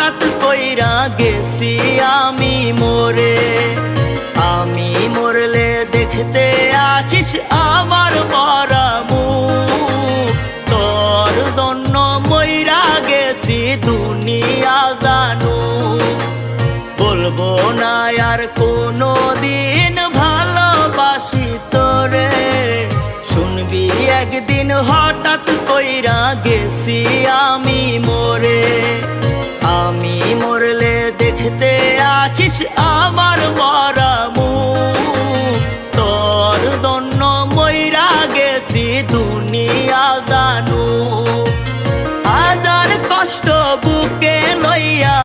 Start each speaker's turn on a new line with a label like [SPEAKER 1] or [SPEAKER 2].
[SPEAKER 1] হঠাৎ কইরা গেছি আমি মরে। আমি মরলে দেখতে আসিস আমার মরা মুখ, তোর জন্য মইরা গেছি দুনিয়া জানু। বলবো না আর কোনো দিন ভালোবাসি তোরে, শুনবি একদিন হঠাৎ কইরা গেছি আমি মরে। আমি মরলে দেখতে আসিস আমার মরা